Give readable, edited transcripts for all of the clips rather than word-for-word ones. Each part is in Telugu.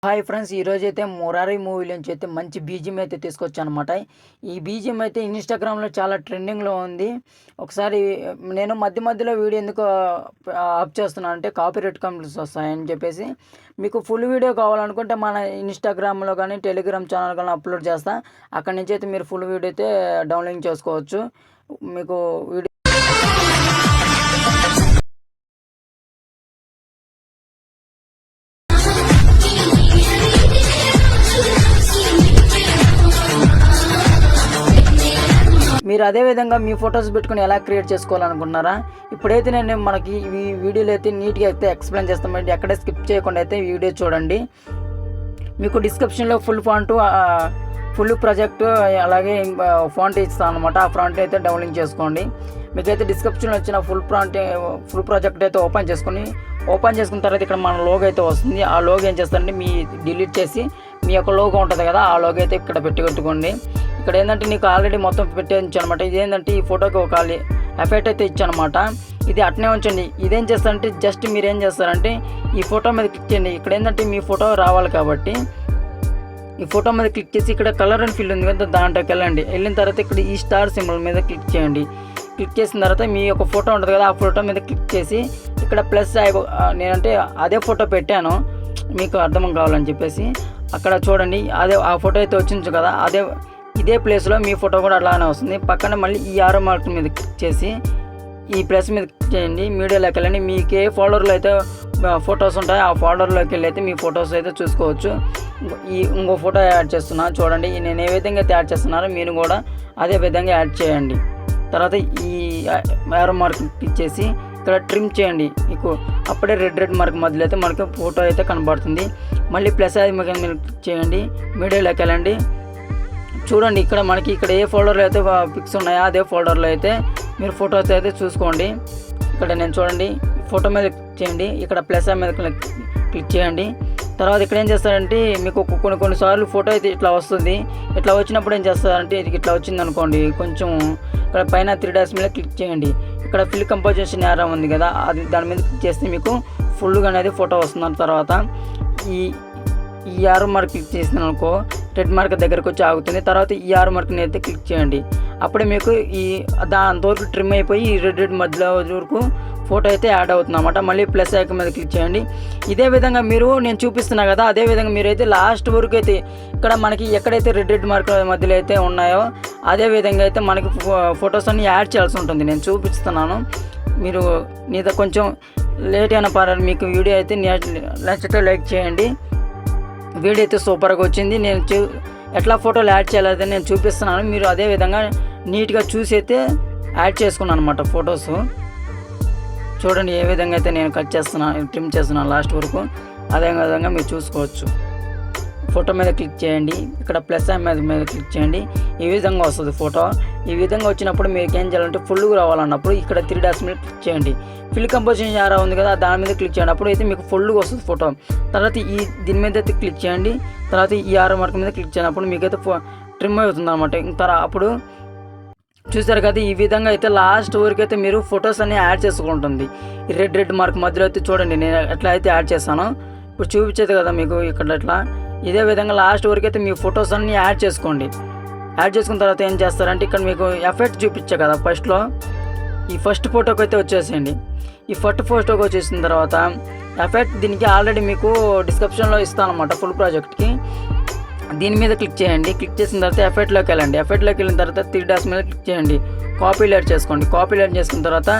హాయ్ ఫ్రెండ్స్, ఈరోజైతే మురారి మూవీ నుంచి అయితే మంచి బీజిఎం అయితే తీసుకొచ్చానమాట. ఈ బీజిఎం అయితే ఇన్‌స్టాగ్రామ్‌లో చాలా ట్రెండింగ్‌లో ఉంది. ఒకసారి నేను మధ్యలో వీడియో ఎందుకు ఆఫ్ చేస్తున్నాను అంటే కాపీరైట్ కంప్లెయింట్స్ వస్తాయని చెప్పేసి. మీకు ఫుల్ వీడియో కావాలనుకుంటే మన ఇన్‌స్టాగ్రామ్‌లో కానీ, టెలిగ్రామ్ ఛానల్ కానీ అప్లోడ్ చేస్తా. అక్కడి నుంచి అయితే మీరు ఫుల్ వీడియో అయితే డౌన్లోడ్ చేసుకోవచ్చు. మీకు వీడియో మీరు అదే విధంగా మీ ఫొటోస్ పెట్టుకుని ఎలా క్రియేట్ చేసుకోవాలనుకుంటున్నారా? ఇప్పుడైతే నేను మనకి ఈ వీడియోలో అయితే నీట్గా అయితే ఎక్స్ప్లెయిన్ చేస్తామండి. ఎక్కడ స్కిప్ చేయకుండా అయితే ఈ వీడియో చూడండి. మీకు డిస్క్రిప్షన్లో ఫుల్ ప్రాజెక్టు అలాగే ఫాంట్ ఇస్తాను అనమాట. ఆ ఫాంట్ అయితే డౌన్లోడ్ చేసుకోండి. మీకైతే డిస్క్రిప్షన్లో వచ్చిన ఫుల్ ప్రాజెక్ట్ అయితే ఓపెన్ చేసుకున్న తర్వాత ఇక్కడ మన లోగో అయితే వస్తుంది. ఆ లోగో ఏం చేస్తారంటే మీ డిలీట్ చేసి మీ యొక్క లోగో ఉంటుంది కదా, ఆ లోగో అయితే ఇక్కడ పెట్టుకోండి. ఇక్కడ ఏంటంటే నీకు ఆల్రెడీ మొత్తం పెట్టేయచ్చు అనమాట. ఇదేంటంటే ఈ ఫోటోకి ఒక ఎఫెక్ట్ అయితే ఇచ్చానమాట. ఇది అట్నే ఉంచండి. ఇదేం చేస్తారంటే జస్ట్ మీరు ఏం చేస్తారంటే ఈ ఫోటో మీద క్లిక్ చేయండి. ఇక్కడ ఏంటంటే మీ ఫోటో రావాలి కాబట్టి ఈ ఫోటో మీద క్లిక్ చేసి ఇక్కడ కలర్ అండ్ ఫిల్ ఉంది కదా, దాంట్లోకి వెళ్ళిన తర్వాత ఇక్కడ ఈ స్టార్ సింబల్ మీద క్లిక్ చేయండి. క్లిక్ చేసిన తర్వాత మీ యొక్క ఫోటో ఉంటుంది కదా, ఆ ఫోటో మీద క్లిక్ చేసి ఇక్కడ ప్లస్ నేనంటే అదే ఫోటో పెట్టాను మీకు అర్థం కావాలని చెప్పేసి. అక్కడ చూడండి, అదే ఆ ఫోటో అయితే వచ్చింది కదా, ఇదే ప్లేస్లో మీ ఫోటో కూడా అలానే వస్తుంది. పక్కన మళ్ళీ ఈ ఆరో మార్క్ మీద క్లిక్ చేసి ఈ ప్లస్ మీద క్లిక్ చేయండి. మీడియాలోకి వెళ్ళండి. మీకు ఏ ఫోల్డర్లో అయితే ఫొటోస్ ఉంటాయో ఆ ఫోల్డర్లోకి వెళ్ళి అయితే మీ ఫొటోస్ అయితే చూసుకోవచ్చు. ఇంకో ఫోటో యాడ్ చేస్తున్నాను చూడండి. నేను ఏ విధంగా అయితే యాడ్ చేస్తున్నానో మీరు కూడా అదే విధంగా యాడ్ చేయండి. తర్వాత ఈ ఆరో మార్క్ క్లిక్ చేసి ఇక్కడ ట్రిమ్ చేయండి. మీకు అప్పుడే రెడ్ మార్క్ మధ్యలో అయితే మనకి ఫోటో అయితే కనబడుతుంది. మళ్ళీ ప్లస్ అది మీద క్లిక్ చేయండి. మీడియాలోకి వెళ్ళండి. చూడండి, ఇక్కడ మనకి ఏ ఫోల్డర్లో అయితే పిక్స్ ఉన్నాయో అదే ఫోల్డర్లో అయితే మీరు ఫొటోస్ అయితే చూసుకోండి. ఇక్కడ నేను చూడండి ఫోటో మీద క్లిక్ చేయండి. ఇక్కడ ప్లస్ మీద క్లిక్ చేయండి. తర్వాత ఇక్కడ ఏం చేస్తారంటే మీకు కొన్నిసార్లు ఫోటో అయితే ఇట్లా వస్తుంది. ఇట్లా వచ్చినప్పుడు ఏం చేస్తారంటే ఇది ఇట్లా వచ్చింది అనుకోండి, కొంచెం ఇక్కడ పైన 3 డాట్స్ మీద క్లిక్ చేయండి. ఇక్కడ ఫిల్ కంపోజిషన్ ఏరియా ఉంది కదా, దాని మీద క్లిక్ చేస్తే మీకు ఫుల్గా అనేది ఫోటో వస్తుంది. తర్వాత ఈ ఆరో మార్క్ క్లిక్ చేసిన అనుకో రెడ్ మార్క్ దగ్గరకు వచ్చి ఆగుతుంది. తర్వాత ఈ ఆరో మార్క్ని అయితే క్లిక్ చేయండి. అప్పుడే మీకు దాంతవరకు ట్రిమ్ అయిపోయి ఈ రెడ్ మధ్యలో వరకు ఫోటో అయితే యాడ్ అవుతుంది అన్నమాట. మళ్ళీ ప్లస్ ఐకాన్ మీద క్లిక్ చేయండి. ఇదే విధంగా నేను చూపిస్తున్నా కదా, అదే విధంగా మీరైతే లాస్ట్ వరకు అయితే ఇక్కడ మనకి ఎక్కడైతే రెడ్ మార్క్ మధ్యలో అయితే ఉన్నాయో అదే విధంగా అయితే మనకి ఫొటోస్ అన్ని యాడ్ చేయాల్సి ఉంటుంది. నేను చూపిస్తున్నాను. మీరు నీతో కొంచెం లేట్ అయినా పర్వాలేదు. మీకు వీడియో అయితే నచ్చితే లైక్ చేయండి. వీడియో అయితే సూపర్గా వచ్చింది. నేను ఎట్లా ఫోటోలు యాడ్ చేయాలి నేను చూపిస్తున్నాను. మీరు అదే విధంగా నీట్గా చూసి అయితే యాడ్ చేసుకున్నాను అనమాట ఫొటోస్. చూడండి ఏ విధంగా అయితే నేను ట్రిమ్ చేస్తున్నాను లాస్ట్ వరకు. అదే విధంగా మీరు చూసుకోవచ్చు. ఫోటో మీద క్లిక్ చేయండి. ఇక్కడ ప్లస్ మీద క్లిక్ చేయండి. ఈ విధంగా వస్తుంది ఫోటో. ఈ విధంగా వచ్చినప్పుడు మీకు ఏం చేయాలంటే ఫుల్గా రావాలన్నప్పుడు ఇక్కడ 3 డాట్స్ మీద క్లిక్ చేయండి. ఫిల్ కంపోజిషన్ ఏరియా ఉంది కదా, దాని మీద క్లిక్ చేయండి. అప్పుడు అయితే మీకు ఫుల్గా వస్తుంది ఫోటో. తర్వాత దీని మీద అయితే క్లిక్ చేయండి. తర్వాత ఈ ఆరో మార్క్ మీద క్లిక్ చేసినప్పుడు మీకైతే ట్రిమ్ అవుతుంది అనమాట. అప్పుడు చూసారు కదా, ఈ విధంగా అయితే లాస్ట్ వరకు అయితే మీరు ఫొటోస్ అన్ని యాడ్ చేసుకుంటుంది. ఈ రెడ్ మార్క్ మధ్యలో అయితే చూడండి నేను ఎట్లా అయితే యాడ్ చేస్తానో ఇప్పుడు చూపించేది కదా మీకు ఇక్కడ ఎట్లా. ఇదే విధంగా లాస్ట్ వరకు అయితే మీ ఫొటోస్ అన్ని యాడ్ చేసుకోండి. యాడ్ చేసుకున్న తర్వాత ఏం చేస్తారంటే ఇక్కడ మీకు ఎఫెక్ట్ చూపించే కదా ఫస్ట్లో, ఈ ఫస్ట్ ఫోటోకి అయితే వచ్చేసేయండి. ఈ ఫస్ట్ ఫోటోకి వచ్చేసిన తర్వాత ఎఫెక్ట్ దీనికి ఆల్రెడీ మీకు డిస్క్రిప్షన్లో ఇస్తాను అనమాట ఫుల్ ప్రాజెక్ట్కి. దీని మీద క్లిక్ చేయండి. క్లిక్ చేసిన తర్వాత ఎఫెక్ట్లోకి వెళ్ళండి. ఎఫెక్ట్లోకి వెళ్ళిన తర్వాత 3 డాట్స్ మీద క్లిక్ చేయండి. కాపీ లేట్ చేసుకోండి. కాపీ లేట్ చేసుకున్న తర్వాత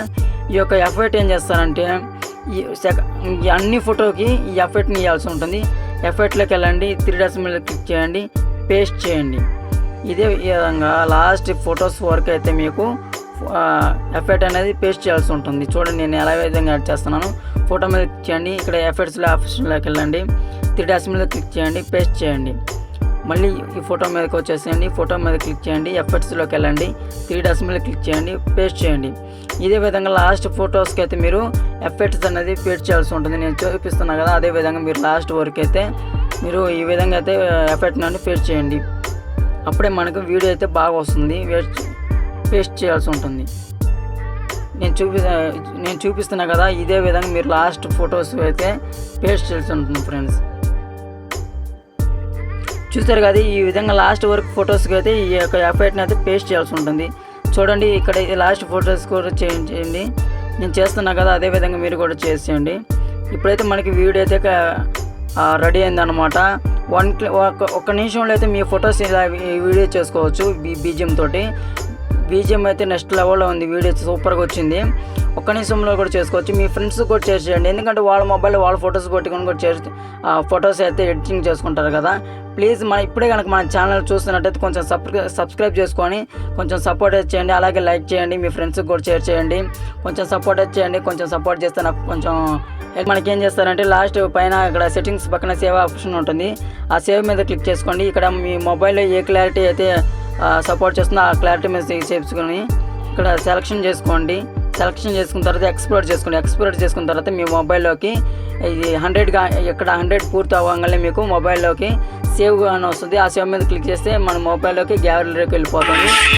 ఈ యొక్క ఎఫెక్ట్ ఏం చేస్తారంటే ఈ అన్ని ఫోటోకి ఈ ఎఫెక్ట్ని ఇవ్వాల్సి ఉంటుంది. ఎఫెక్ట్లోకి వెళ్ళండి. 3 డాట్స్ మీద క్లిక్ చేయండి. పేస్ట్ చేయండి. ఇదే విధంగా లాస్ట్ ఫొటోస్ వరకు అయితే మీకు ఎఫెక్ట్ అనేది పేస్ట్ చేయాల్సి ఉంటుంది. చూడండి నేను ఎలా విధంగా యాడ్ చేస్తున్నాను. ఫోటో మీద క్లిక్ చేయండి. ఇక్కడ ఆప్షన్లోకి వెళ్ళండి. 3 డాట్స్ మీద క్లిక్ చేయండి. పేస్ట్ చేయండి. మళ్ళీ ఈ ఫోటో మీదకి వచ్చేసేయండి. ఫోటో మీద క్లిక్ చేయండి. ఎఫెక్ట్స్లోకి వెళ్ళండి. 3 డాట్స్ మీద క్లిక్ చేయండి. పేస్ట్ చేయండి. ఇదే విధంగా లాస్ట్ ఫొటోస్కి అయితే మీరు ఎఫెక్ట్స్ అనేది పేస్ట్ చేయాల్సి ఉంటుంది. నేను చూపిస్తున్నా కదా, అదే విధంగా మీరు లాస్ట్ వరకు అయితే మీరు ఈ విధంగా అయితే ఎఫెక్ట్ అనేది పేస్ట్ చేయండి. అప్పుడే మనకు వీడియో అయితే బాగా వస్తుంది. పేస్ట్ చేయాల్సి ఉంటుంది. నేను చూపిస్తున్నా కదా, ఇదే విధంగా మీరు లాస్ట్ ఫొటోస్ అయితే పేస్ట్ చేయాల్సి ఉంటుంది ఫ్రెండ్స్. చూస్తారు కదా, ఈ విధంగా లాస్ట్ వరకు ఫొటోస్కి అయితే ఈ యొక్క ఎఫెక్ట్ని అయితే పేస్ట్ చేయాల్సి ఉంటుంది. చూడండి ఇక్కడ లాస్ట్ ఫొటోస్ కూడా చేయండి. నేను చేస్తున్నా కదా, అదే విధంగా మీరు కూడా చేసేయండి. ఇప్పుడైతే మనకి వీడియో అయితే రెడీ అయిందనమాట. ఒక్క నిమిషంలో అయితే మీ ఫొటోస్ ఇలా వీడియో చేసుకోవచ్చు. బీజిఎం తోటి బీజిఎం అయితే నెక్స్ట్ లెవెల్లో ఉంది. వీడియో సూపర్గా వచ్చింది. ఒక్క నిమిషంలో కూడా చేసుకోవచ్చు. మీ ఫ్రెండ్స్ కూడా చేసేయండి, ఎందుకంటే వాళ్ళ మొబైల్ వాళ్ళ ఫొటోస్ కొట్టుకొని కూడా చేసి ఫొటోస్ అయితే ఎడిటింగ్ చేసుకుంటారు కదా. ప్లీజ్ ఇప్పుడే కనుక మన ఛానల్ చూస్తున్నట్టయితే కొంచెం సబ్స్క్రైబ్ చేసుకొని కొంచెం సపోర్ట్ చేయండి. అలాగే లైక్ చేయండి, మీ ఫ్రెండ్స్కి కూడా షేర్ చేయండి. కొంచెం సపోర్ట్ చేయండి. కొంచెం సపోర్ట్ చేస్తే నాకు కొంచెం మనకి ఏం చేస్తారంటే లాస్ట్ పైన ఇక్కడ సెట్టింగ్స్ పక్కన సేవ్ ఆప్షన్ ఉంటుంది. ఆ సేవ్ మీద క్లిక్ చేసుకోండి. ఇక్కడ మీ మొబైల్లో ఏ క్లారిటీ అయితే సపోర్ట్ చేస్తుందో ఆ క్లారిటీ మీద చేసుకొని ఇక్కడ సెలెక్షన్ చేసుకోండి. సెలెక్షన్ చేసుకున్న తర్వాత ఎక్స్పోర్ట్ చేసుకున్న తర్వాత మీ మొబైల్లోకి ఇది 100గా ఇక్కడ 100 పూర్తి అవ్వగానే మీకు మొబైల్లోకి సేవ్ అని వస్తుంది. ఆ సేవ్ మీద క్లిక్ చేస్తే మన మొబైల్లోకి గ్యాలరీలోకి వెళ్ళిపోతుంది.